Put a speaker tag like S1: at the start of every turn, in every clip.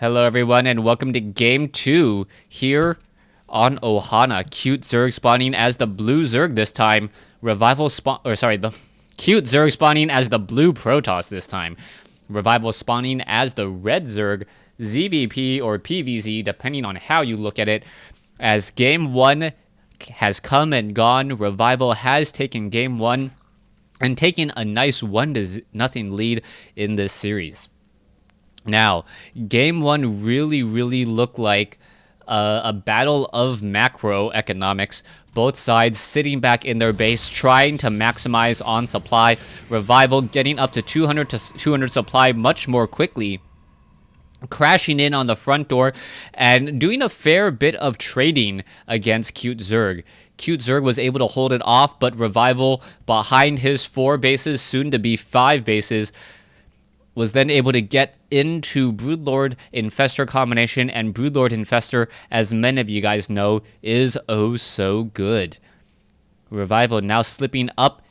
S1: Hello everyone and welcome to game 2 here on Ohana. CuteZerg spawning as the blue Zerg this time. The CuteZerg spawning as the blue Protoss this time. Revival spawning as the red Zerg, ZVP or PVZ depending on how you look at it. As game 1 has come and gone, Revival has taken game 1 and taken a nice 1-0 lead in this series. Now, game 1 really looked like a battle of macroeconomics. Both sides sitting back in their base, trying to maximize on supply. Revival getting up to 200 supply much more quickly. Crashing in on the front door and doing a fair bit of trading against CuteZerg. CuteZerg was able to hold it off, but Revival, behind his 4 bases, soon to be 5 bases, was then able to get into Broodlord Infestor combination, and Broodlord Infestor, as many of you guys know, is oh so good. Revival now slipping up,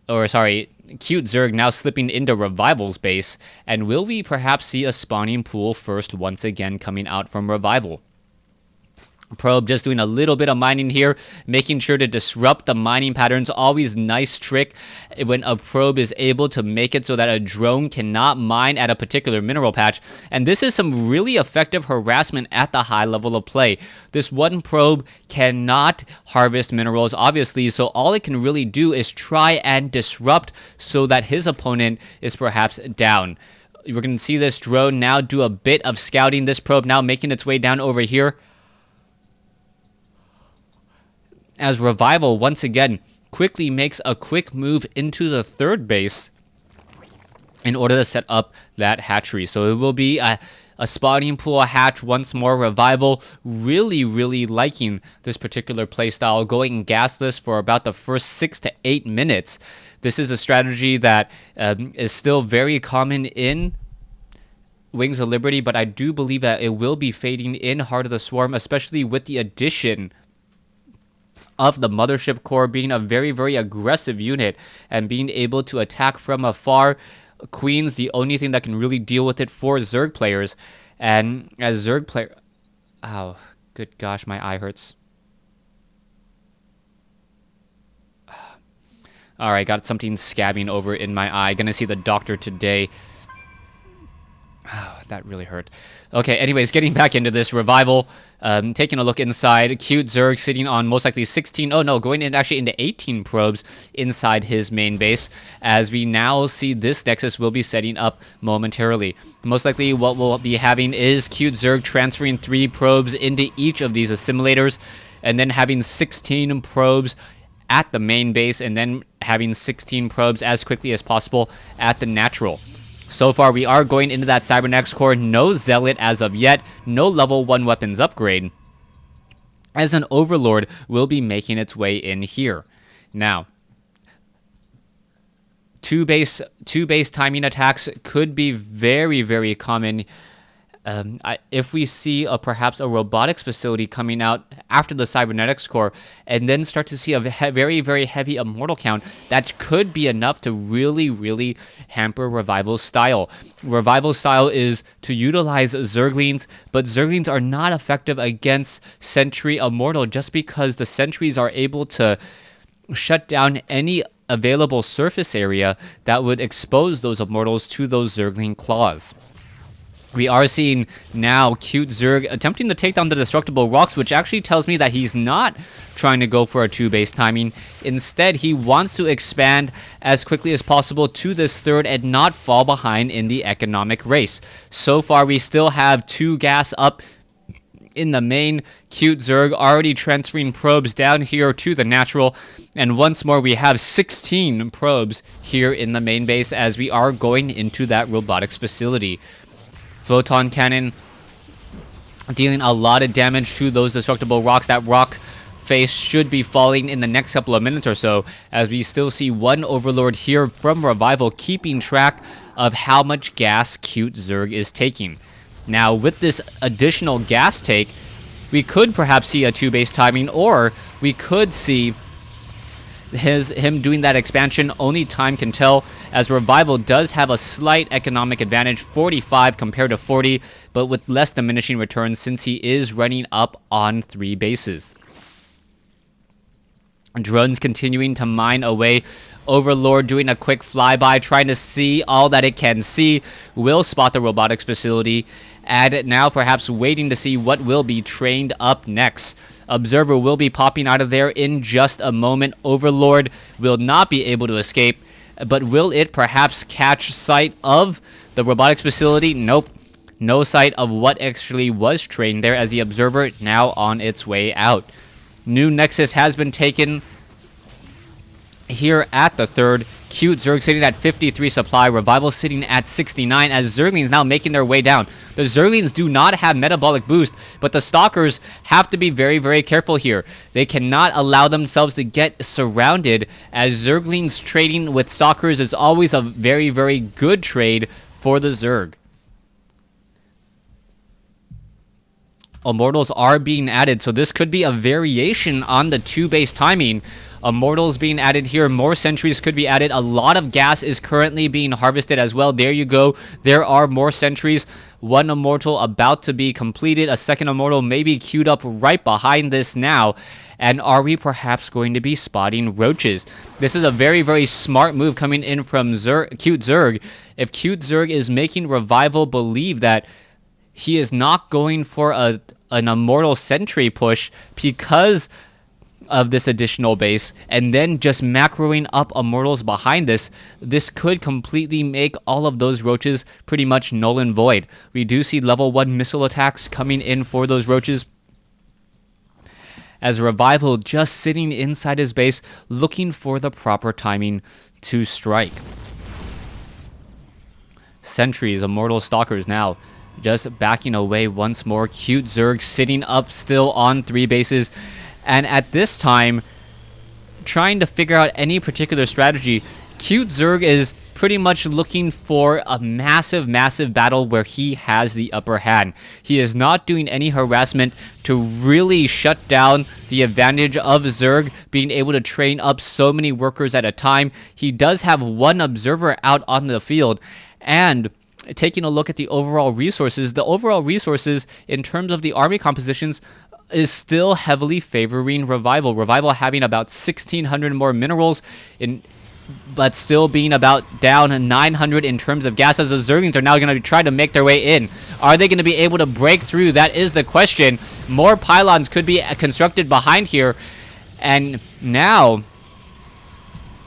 S1: CuteZerg now slipping into Revival's base, and will we perhaps see a spawning pool first once again coming out from Revival? Probe just doing a little bit of mining here, making sure to disrupt the mining patterns. Always nice trick when a probe is able to make it so that a drone cannot mine at a particular mineral patch. And this is some really effective harassment at the high level of play. This one probe cannot harvest minerals, obviously, so all it can really do is try and disrupt so that his opponent is perhaps down. We're going to see this drone now do a bit of scouting. This probe now making its way down over here, as Revival once again quickly makes a quick move into the third base in order to set up that hatchery. So it will be a spawning pool hatch once more. Revival really liking this particular playstyle, going gasless for about the first 6 to 8 minutes. This is a strategy that is still very common in Wings of Liberty, but I do believe that it will be fading in Heart of the Swarm, especially with the addition of the Mothership Core being a very aggressive unit and being able to attack from afar. Queen's the only thing that can really deal with it for Zerg players. And as Zerg player... Oh, good gosh, my eye hurts. Alright, got something scabbing over in my eye. Gonna see the doctor today. Oh, that really hurt. Okay, anyways, getting back into this. Revival, taking a look inside. CuteZerg sitting on most likely 16... Oh, no, going in actually into 18 probes inside his main base. As we now see this Nexus will be setting up momentarily. Most likely what we'll be having is CuteZerg transferring 3 probes into each of these assimilators, and then having 16 probes at the main base, and then having 16 probes as quickly as possible at the natural. So far, we are going into that Cybernetics core. No Zealot as of yet. No level 1 weapons upgrade, as an Overlord will be making its way in here. Now, two base timing attacks could be very common. If we see perhaps a robotics facility coming out after the Cybernetics core, and then start to see a very heavy immortal count, that could be enough to really hamper Revival's style. Revival's style is to utilize Zerglings, but Zerglings are not effective against Sentry Immortal just because the Sentries are able to shut down any available surface area that would expose those Immortals to those Zergling claws. We are seeing now CuteZerg attempting to take down the destructible rocks, which actually tells me that he's not trying to go for a 2-base timing. Instead, he wants to expand as quickly as possible to this third and not fall behind in the economic race. So far, we still have 2 gas up in the main. CuteZerg already transferring probes down here to the natural. And once more, we have 16 probes here in the main base as we are going into that robotics facility. Photon Cannon dealing a lot of damage to those destructible rocks. That rock face should be falling in the next couple of minutes or so, as we still see one Overlord here from Revival keeping track of how much gas CuteZerg is taking. Now, with this additional gas take, we could perhaps see a 2-base timing, or we could see him doing that expansion, only time can tell, as Revival does have a slight economic advantage, 45 compared to 40, but with less diminishing returns since he is running up on 3 bases. Drones continuing to mine away. Overlord doing a quick flyby, trying to see all that it can see. Will spot the robotics facility, and now perhaps waiting to see what will be trained up next. Observer will be popping out of there in just a moment. Overlord will not be able to escape, but will it perhaps catch sight of the robotics facility? Nope. No sight of what actually was trained there, as the Observer now on its way out. New Nexus has been taken here at the 3rd. CuteZerg sitting at 53 supply. Revival sitting at 69, as Zerglings now making their way down. The Zerglings do not have metabolic boost, but the Stalkers have to be very, very careful here. They cannot allow themselves to get surrounded, as Zerglings trading with Stalkers is always a very, very good trade for the Zerg. Immortals are being added, so this could be a variation on the 2-base timing. Immortals being added here. More sentries could be added. A lot of gas is currently being harvested as well. There you go. There are more sentries. 1 immortal about to be completed. A 2nd immortal may be queued up right behind this now. And are we perhaps going to be spotting roaches? This is a very, very smart move coming in from CuteZerg. If CuteZerg is making Revival believe that he is not going for an immortal sentry push because of this additional base, and then just macroing up immortals behind this could completely make all of those roaches pretty much null and void. We do see level 1 missile attacks coming in for those roaches, as Revival just sitting inside his base looking for the proper timing to strike. Sentries, immortal stalkers now just backing away once more. CuteZerg sitting up still on 3 bases, and at this time trying to figure out any particular strategy. CuteZerg is pretty much looking for a massive battle where he has the upper hand. He is not doing any harassment to really shut down the advantage of Zerg being able to train up so many workers at a time. He does have 1 observer out on the field, and taking a look at the overall resources in terms of the army compositions is still heavily favoring Revival. Revival having about 1,600 more minerals, but still being about down 900 in terms of gas, as the Zerglings are now going to try to make their way in. Are they going to be able to break through? That is the question. More pylons could be constructed behind here, and now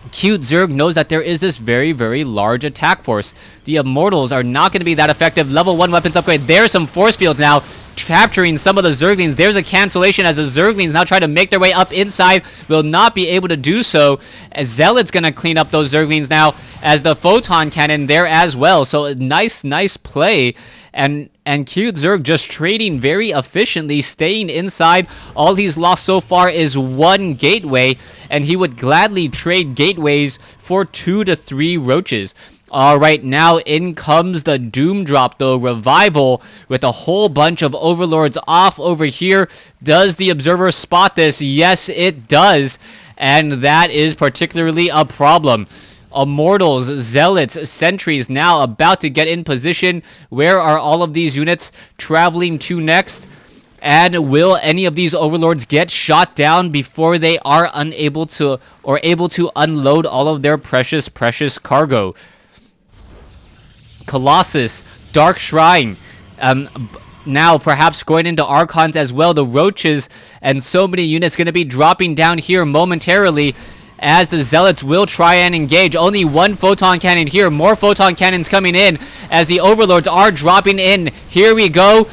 S1: CuteZerg knows that there is this very, very large attack force. The Immortals are not going to be that effective. Level 1 weapons upgrade. There's some force fields now capturing some of the Zerglings. There's a cancellation as the Zerglings now try to make their way up inside. Will not be able to do so, as Zealot's going to clean up those Zerglings now, as the Photon Cannon there as well. So nice play. And CuteZerg just trading very efficiently, staying inside. All he's lost so far is 1 gateway, and he would gladly trade gateways for 2 to 3 roaches. Alright, now in comes the Doom Drop though. Revival with a whole bunch of Overlords off over here. Does the Observer spot this? Yes, it does. And that is particularly a problem. Immortals, Zealots, Sentries now about to get in position. Where are all of these units traveling to next? And will any of these Overlords get shot down before they are unable to or able to unload all of their precious cargo? Colossus, Dark Shrine, now perhaps going into Archons as well. The Roaches and so many units going to be dropping down here momentarily, as the Zealots will try and engage. Only 1 Photon Cannon here. More Photon Cannons coming in as the Overlords are dropping in. Here we go.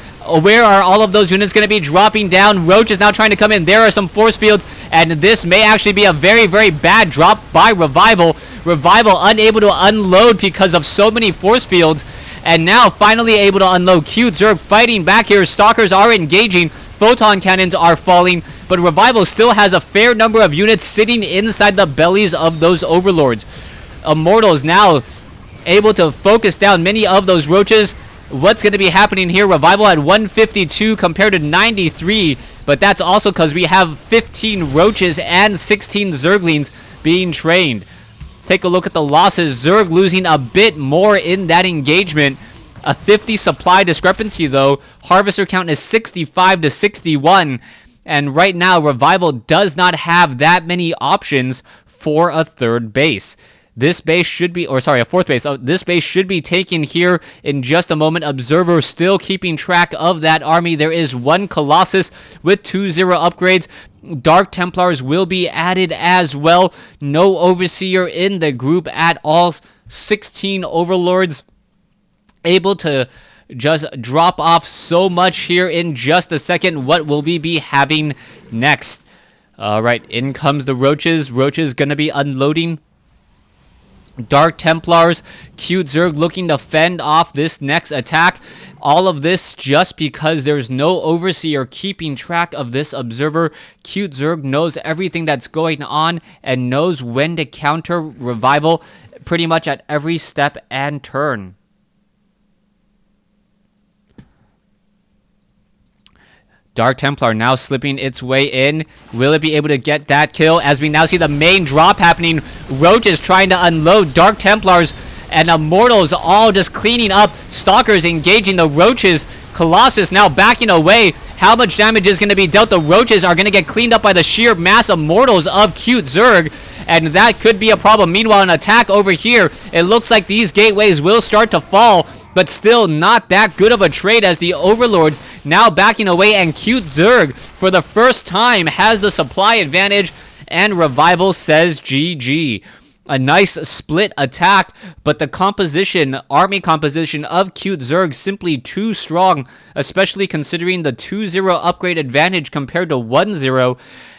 S1: Where are all of those units going to be dropping down? Roach is now trying to come in. There are some force fields, and this may actually be a very, very bad drop by Revival. Revival unable to unload because of so many force fields, and now finally able to unload. CuteZerg fighting back here. Stalkers are engaging. Photon Cannons are falling, but Revival still has a fair number of units sitting inside the bellies of those Overlords. Immortals now able to focus down many of those Roaches. What's going to be happening here? Revival at 152 compared to 93, but that's also because we have 15 Roaches and 16 Zerglings being trained. Let's take a look at the losses. Zerg losing a bit more in that engagement. A 50 supply discrepancy though. Harvester count is 65 to 61. And right now, Revival does not have that many options for a third base. This base should be, or sorry, a fourth base. This base should be taken here in just a moment. Observer still keeping track of that army. There is one Colossus with 2-0 upgrades. Dark Templars will be added as well. No Overseer in the group at all. 16 Overlords able to just drop off so much here in just a second. What will we be having next? All right, in comes the Roaches. Roaches gonna be unloading. Dark Templars, CuteZerg looking to fend off this next attack. All of this just because there's no Overseer keeping track of this Observer. CuteZerg knows everything that's going on and knows when to counter Revival pretty much at every step and turn. Dark Templar now slipping its way in. Will it be able to get that kill? As we now see the main drop happening. Roaches trying to unload. Dark Templars and Immortals all just cleaning up. Stalkers engaging the Roaches. Colossus now backing away. How much damage is going to be dealt? The Roaches are going to get cleaned up by the sheer mass Immortals of CuteZerg. And that could be a problem. Meanwhile, an attack over here. It looks like these gateways will start to fall. But still not that good of a trade as the Overlords now backing away, and CuteZerg for the first time has the supply advantage, and Revival says GG. A nice split attack, but the army composition of CuteZerg simply too strong, especially considering the 2-0 upgrade advantage compared to 1-0,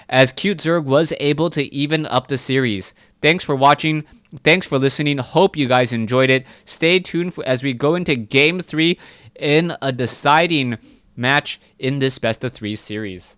S1: as CuteZerg was able to even up the series. Thanks for watching. Thanks for listening. Hope you guys enjoyed it. Stay tuned as we go into Game 3 in a deciding match in this best of 3 series.